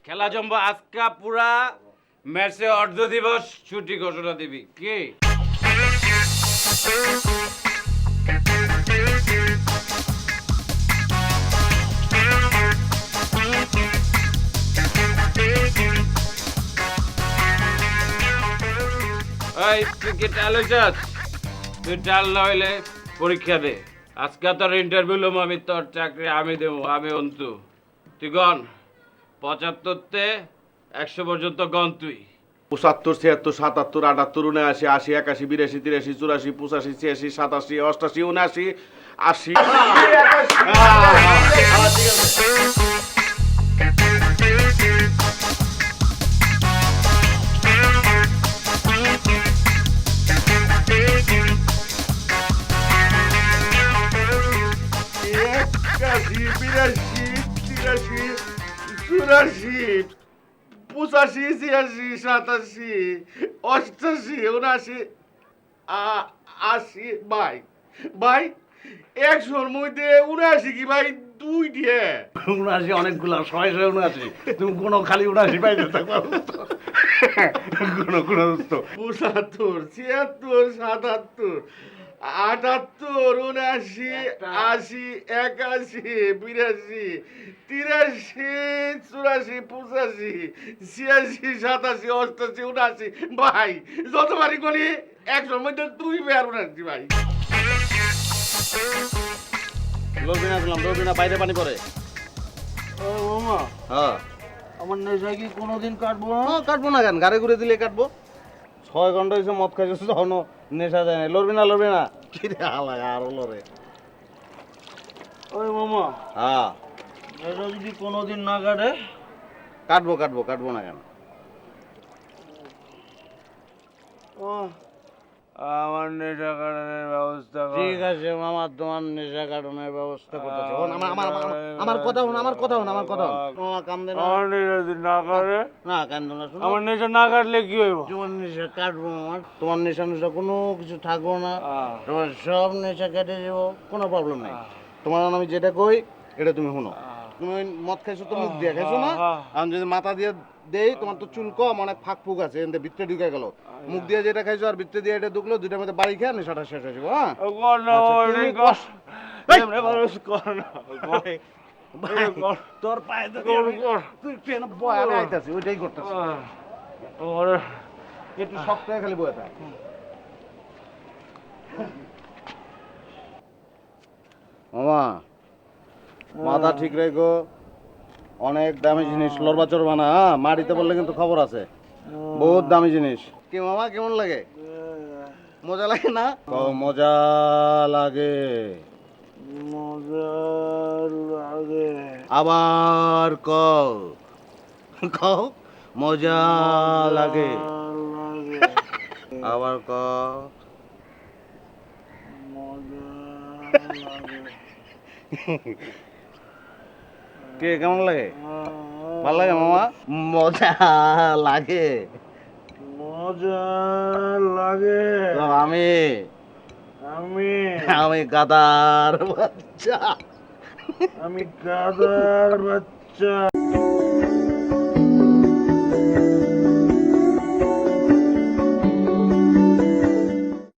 খেলা জমবো আজকা পুরা ম্যাচে অর্ধ দিবস ছুটি ঘোষণা দিবি কি? এই তুই কি টাল হইছস? তুই টাল না হইলে পরীক্ষা দে। আজকে তোর ইন্টারভিউ লম, আমি তোর চাকরি আমি দেবো, আমি অন্তু। তুই গন 75 তে 100 পর্যন্ত গন তুই। 75, 76, 77, 78, 79, 80, 81, 82, 83, 84, 85, 86, 87, 88, 79, 80, ভাই ভাই 100-র মধ্যে 79 কি ভাই 2 দিয়ে 79 অনেকগুলো 679 তুমি কোনো খালি 79 পাইতে থাকো কোনো 75, 76, 77, 78, 79, 80, 81, 82, 83, 84, 85, 86, 87, 89 ভাই যতবারই করি 100-র মধ্যে 2 পেয়ার 79 ভাই। লবিনা বাইরে পানি পড়ে। ও মামা, হ্যাঁ আমার নেশা কি কোনোদিন কাটবো না? কাটবো না কেন, গাড়ি ঘুরে দিলে কাটবো। 6 ঘন্টা হয়েছে মদ খাইছিস তখনও নেশা যায় না। লড়বি না কি রে হালা আর লড়ে। ওই মামা, হ্যাঁ নেশা যদি কোনোদিন না কাটে, কাটবো না কেন। আমার নেশা কাটানোর ব্যবস্থা কর। ঠিক আছে মামা, তোমার নেশা কাটানোর ব্যবস্থা করতেছি। আমার কথা হন। মামা কান্দে না। আমার নেশা যদি না কাটে, না কান্দো না, শোনো। আমার নেশা না কাটলে কি হইব? তোমার নেশা কাটবো আমার। তোমার নেশা কোনো কিছু থাকবো না। তোমার সব নেশা কেটে যাবো, কোনো প্রবলেম নাই। তোমার আমি যেটা কই এটা তুমি শুনো। তুমি ওই মদ খাইছো তো মুখ দিয়ে খাইছো না? আমি যদি মাথা দিয়ে দেই, তোমার তো চুল কম, অনেক ফাঁক ফুক আছে, এতে ভিতরে ঢুকে গেল। মুখ দিয়ে যেটা খাইছো আর ভিতরে দিয়ে এটা ঢুকলো, দুইটার মধ্যে বাড়ি খেয়ে নেশাটা শেষ হয়ে যাবো। হ্যাঁ কর না, আচ্ছা, আমার তুমি নেশা কর। এই! এমনি মানুষ কর না, কর। ভাই, তোর পায়ে ধরে তুই ট্রেন বয়, আমি আইতাছি, ওইটাই করতেছি। আমার একটু শক্ত হয়ে খালি বয়ে থাক। মামা মাথা ঠিক রেখো, অনেক দামি জিনিস লড়বা চড়বা না। হ্যাঁ মাটিতে বললে কিন্তু খবর আছে, বহুত দামি জিনিস। কি মামা কেমন লাগে? মজা লাগে না? মজা লাগে। মজা লাগে। আবার কও মজা লাগে। আবার কও কে কেমন লাগে? ভালো লাগে মামা? মজা লাগে। মজা লাগে। তো আমি আমি গাদার বাচ্চা। আমি গাদার বাচ্চা।